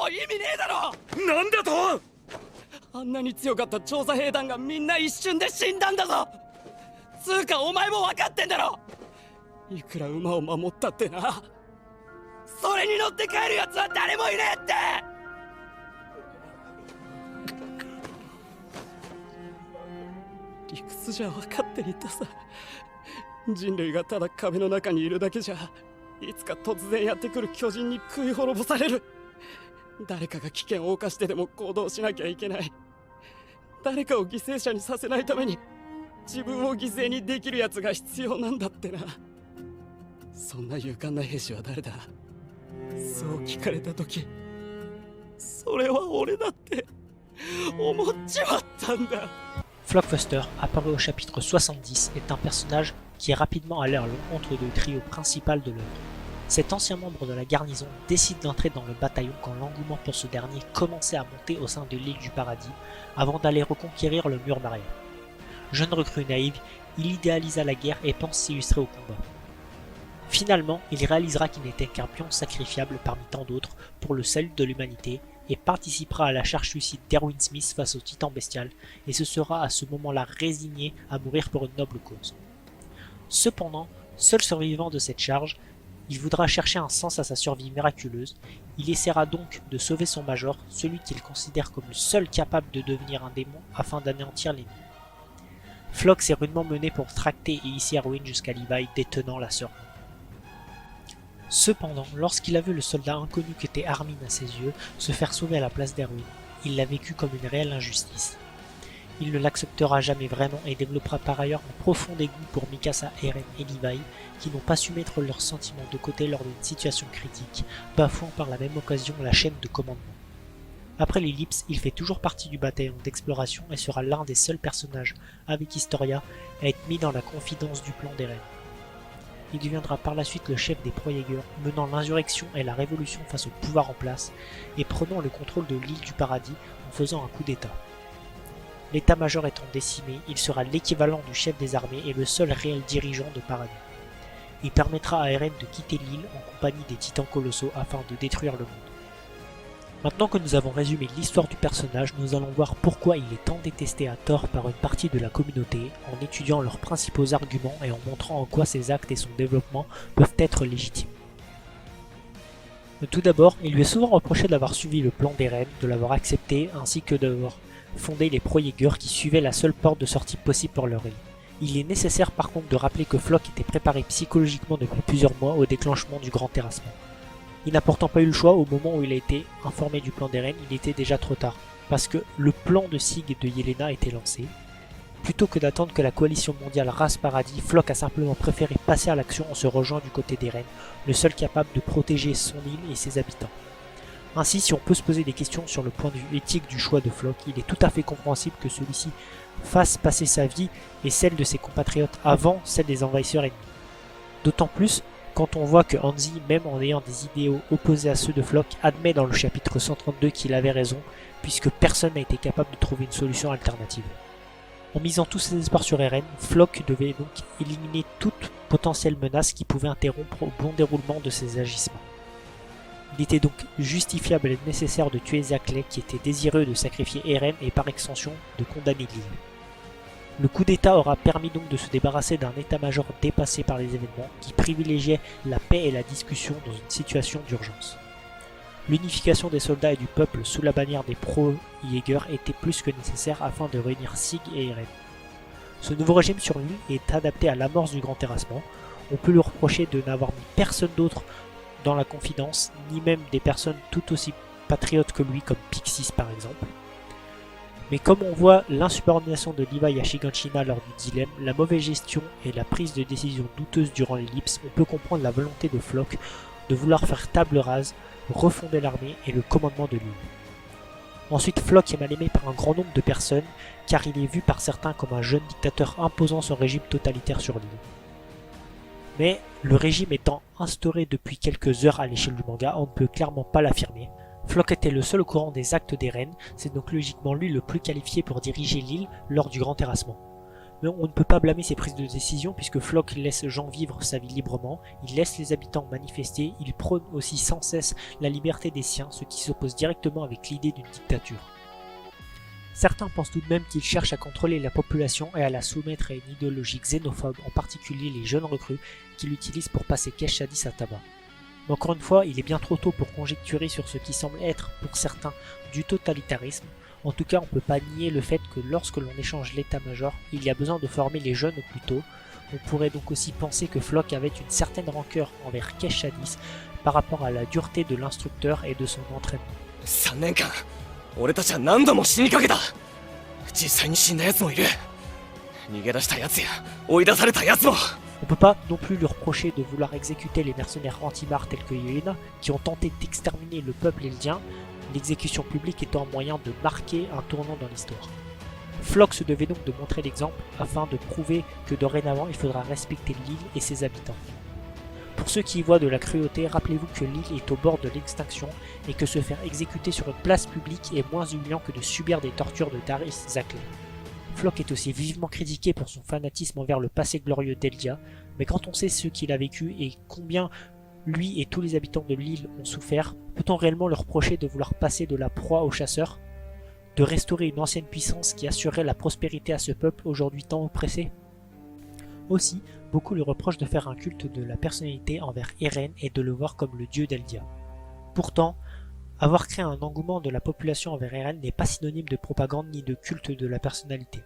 意味ねえだろ。なんだと。あんなに強かった調査兵団がみんな一瞬で死んだんだぞ。つうかお前も分かってんだろ。いくら馬を守ったってな、それに乗って帰るやつは誰もいねえって。理屈じゃ分かっていたさ。人類がただ壁の中にいるだけじゃ、いつか突然やってくる巨人に食い滅ぼされる。誰かが危険を冒してでも行動しなきゃいけない。誰かを犠牲者にさせないために自分を犠牲にできるやつが必要なんだってな。そんな勇敢な兵士は誰だ。そう聞かれた時、それは俺だって思っちまったんだ。Flockbuster, apparu au chapitre 70, est un personnage qui est rapidement allé à l'encontre du trio principal de l'œuvre. Cet ancien membre de la garnison décide d'entrer dans le bataillon quand l'engouement pour ce dernier commençait à monter au sein de l'île du Paradis, avant d'aller reconquérir le mur barrière. Jeune recrue naïve, il idéalisa la guerre et pense s'illustrer au combat. Finalement, il réalisera qu'il n'était qu'un pion sacrifiable parmi tant d'autres pour le salut de l'humanité et participera à la charge suicide d'Erwin Smith face au titan bestial et se sera à ce moment-là résigné à mourir pour une noble cause. Cependant, seul survivant de cette charge, il voudra chercher un sens à sa survie miraculeuse. Il essaiera donc de sauver son major, celui qu'il considère comme le seul capable de devenir un démon afin d'anéantir l'ennemi. Phlox est rudement mené pour tracter et hisser Erwin jusqu'à Levi, détenant la sœur. Cependant, lorsqu'il a vu le soldat inconnu qu'était Armin à ses yeux se faire sauver à la place d'Erwin, il l'a vécu comme une réelle injustice. Il ne l'acceptera jamais vraiment et développera par ailleurs un profond dégoût pour Mikasa, Eren et Levi, qui n'ont pas su mettre leurs sentiments de côté lors d'une situation critique, bafouant par la même occasion la chaîne de commandement. Après l'ellipse, il fait toujours partie du bataillon d'exploration et sera l'un des seuls personnages, avec Historia, à être mis dans la confidence du plan d'Eren. Il deviendra par la suite le chef des Pro-Jaegers, menant l'insurrection et la révolution face au pouvoir en place, et prenant le contrôle de l'île du Paradis en faisant un coup d'état. L'état-major étant décimé, il sera l'équivalent du chef des armées et le seul réel dirigeant de Paradis. Il permettra à Eren de quitter l'île en compagnie des titans colossaux afin de détruire le monde. Maintenant que nous avons résumé l'histoire du personnage, nous allons voir pourquoi il est tant détesté à tort par une partie de la communauté, en étudiant leurs principaux arguments et en montrant en quoi ses actes et son développement peuvent être légitimes. Tout d'abord, il lui est souvent reproché d'avoir suivi le plan d'Eren, de l'avoir accepté, ainsi que d'avoir fondé les Pro-Jaegers qui suivaient la seule porte de sortie possible pour leur île. Il est nécessaire par contre de rappeler que Floch était préparé psychologiquement depuis plusieurs mois au déclenchement du grand terrassement. Il n'a pourtant pas eu le choix. Au moment où il a été informé du plan d'Eren, il était déjà trop tard, parce que le plan de Sig et de Yelena était lancé. Plutôt que d'attendre que la coalition mondiale rase Paradis, Floch a simplement préféré passer à l'action en se rejoignant du côté d'Eren, le seul capable de protéger son île et ses habitants. Ainsi, si on peut se poser des questions sur le point de vue éthique du choix de Floch, il est tout à fait compréhensible que celui-ci fasse passer sa vie et celle de ses compatriotes avant celle des envahisseurs ennemis. D'autant plus quand on voit que Hanzi, même en ayant des idéaux opposés à ceux de Floch, admet dans le chapitre 132 qu'il avait raison, puisque personne n'a été capable de trouver une solution alternative. En misant tous ses espoirs sur Eren, Floch devait donc éliminer toute potentielle menace qui pouvait interrompre au bon déroulement de ses agissements. Il était donc justifiable et nécessaire de tuer Zakley qui était désireux de sacrifier Eren et par extension de condamner l'île. Le coup d'état aura permis donc de se débarrasser d'un état-major dépassé par les événements qui privilégiait la paix et la discussion dans une situation d'urgence. L'unification des soldats et du peuple sous la bannière des Pro-Jaegers était plus que nécessaire afin de réunir Sig et Eren. Ce nouveau régime sur l'île est adapté à l'amorce du grand terrassement. On peut lui reprocher de n'avoir mis personne d'autre dans la confidence, ni même des personnes tout aussi patriotes que lui comme Pixis par exemple. Mais comme on voit l'insubordination de Levi à Shiganshina lors du dilemme, la mauvaise gestion et la prise de décision douteuse durant l'ellipse, on peut comprendre la volonté de Floch de vouloir faire table rase, refonder l'armée et le commandement de l'île. Ensuite, Floch est mal aimé par un grand nombre de personnes car il est vu par certains comme un jeune dictateur imposant son régime totalitaire sur l'île. Mais le régime étant instauré depuis quelques heures à l'échelle du manga, on ne peut clairement pas l'affirmer. Floch était le seul au courant des actes d'Eren, c'est donc logiquement lui le plus qualifié pour diriger l'île lors du grand terrassement. Mais on ne peut pas blâmer ses prises de décision puisque Floch laisse Jean vivre sa vie librement, il laisse les habitants manifester, il prône aussi sans cesse la liberté des siens, ce qui s'oppose directement avec l'idée d'une dictature. Certains pensent tout de même qu'il cherche à contrôler la population et à la soumettre à une idéologie xénophobe, en particulier les jeunes recrues qui l'utilisent pour passer Kesh Shadis à tabac. Mais encore une fois, il est bien trop tôt pour conjecturer sur ce qui semble être, pour certains, du totalitarisme. En tout cas, on ne peut pas nier le fait que lorsque l'on échange l'état-major, il y a besoin de former les jeunes au plus tôt. On pourrait donc aussi penser que Floch avait une certaine rancœur envers Kesh Shadis par rapport à la dureté de l'instructeur et de son entraînement. 3年間俺たちは何度も死にかけた。実際に死んだ奴もいる。逃げ出した奴や追い出された奴も。 On peut pas non plus lui reprocher de vouloir exécuter les mercenaires anti-Mar tels que Yelena, qui ont tenté d'exterminer le peuple eldien, l'exécution publique étant un moyen de marquer un tournant dans l'histoire. Floch se devait donc de montrer l'exemple afin de prouver que dorénavant il faudra respecter l'île et ses habitants. Pour ceux qui y voient de la cruauté, rappelez-vous que l'île est au bord de l'extinction et que se faire exécuter sur une place publique est moins humiliant que de subir des tortures de Darius Zaklé. Floch est aussi vivement critiqué pour son fanatisme envers le passé glorieux d'Eldia, mais quand on sait ce qu'il a vécu et combien lui et tous les habitants de l'île ont souffert, peut-on réellement leur reprocher de vouloir passer de la proie aux chasseurs, de restaurer une ancienne puissance qui assurait la prospérité à ce peuple aujourd'hui tant oppressé? Aussi, beaucoup lui reprochent de faire un culte de la personnalité envers Eren et de le voir comme le dieu d'Eldia. Pourtant, avoir créé un engouement de la population envers Eren n'est pas synonyme de propagande ni de culte de la personnalité.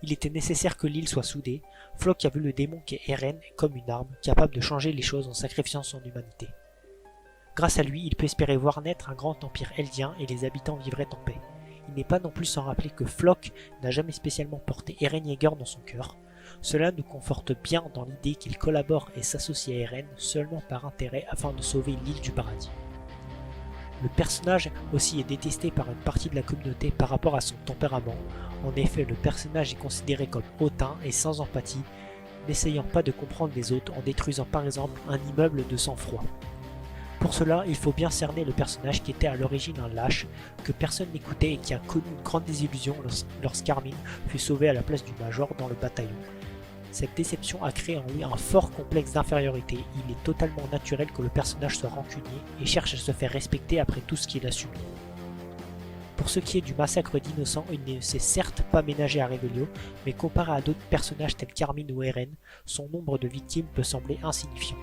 Il était nécessaire que l'île soit soudée. Floch a vu le démon qu'est Eren comme une arme, capable de changer les choses en sacrifiant son humanité. Grâce à lui, il peut espérer voir naître un grand empire eldien et les habitants vivraient en paix. Il n'est pas non plus sans rappeler que Floch n'a jamais spécialement porté Eren Yeager dans son cœur. Cela nous conforte bien dans l'idée qu'il collabore et s'associe à Eren seulement par intérêt afin de sauver l'île du paradis. Le personnage aussi est détesté par une partie de la communauté par rapport à son tempérament. En effet, le personnage est considéré comme hautain et sans empathie, n'essayant pas de comprendre les autres en détruisant par exemple un immeuble de sang-froid. Pour cela, il faut bien cerner le personnage qui était à l'origine un lâche, que personne n'écoutait et qui a connu une grande désillusion lorsqu'Armin fut sauvé à la place du Major dans le bataillon. Cette déception a créé en lui un fort complexe d'infériorité. Il est totalement naturel que le personnage soit rancunier et cherche à se faire respecter après tout ce qu'il a subi. Pour ce qui est du massacre d'innocents, il ne s'est certes pas ménagé à Revelio, mais comparé à d'autres personnages tels qu'Armin ou Eren, son nombre de victimes peut sembler insignifiant.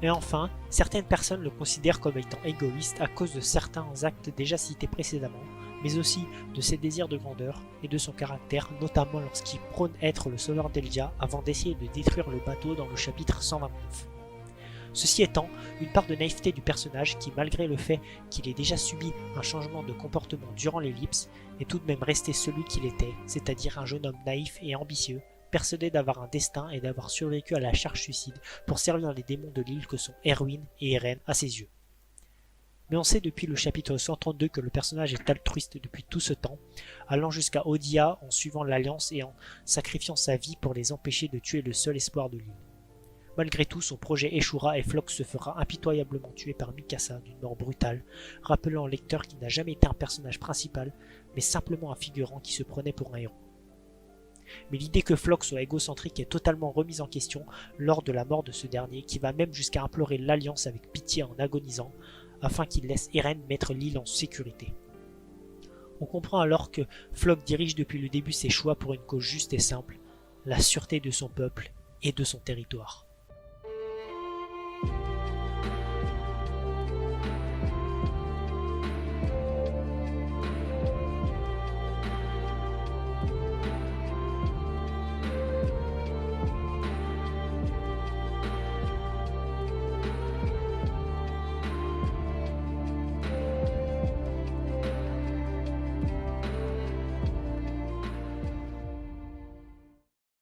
Et enfin, certaines personnes le considèrent comme étant égoïste à cause de certains actes déjà cités précédemment, mais aussi de ses désirs de grandeur et de son caractère, notamment lorsqu'il prône être le sauveur d'Eldia avant d'essayer de détruire le bateau dans le chapitre 129. Ceci étant, une part de naïveté du personnage qui, malgré le fait qu'il ait déjà subi un changement de comportement durant l'ellipse, est tout de même resté celui qu'il était, c'est-à-dire un jeune homme naïf et ambitieux, persuadé d'avoir un destin et d'avoir survécu à la charge suicide pour servir les démons de l'île que sont Erwin et Eren à ses yeux. Mais on sait depuis le chapitre 132 que le personnage est altruiste depuis tout ce temps, allant jusqu'à Odia en suivant l'Alliance et en sacrifiant sa vie pour les empêcher de tuer le seul espoir de l'île. Malgré tout, son projet échouera et Floch se fera impitoyablement tuer par Mikasa d'une mort brutale, rappelant au lecteur qu'il n'a jamais été un personnage principal, mais simplement un figurant qui se prenait pour un héros. Mais l'idée que Floch soit égocentrique est totalement remise en question lors de la mort de ce dernier, qui va même jusqu'à implorer l'Alliance avec pitié en agonisant, afin qu'il laisse Eren mettre l'île en sécurité. On comprend alors que Floch dirige depuis le début ses choix pour une cause juste et simple, la sûreté de son peuple et de son territoire.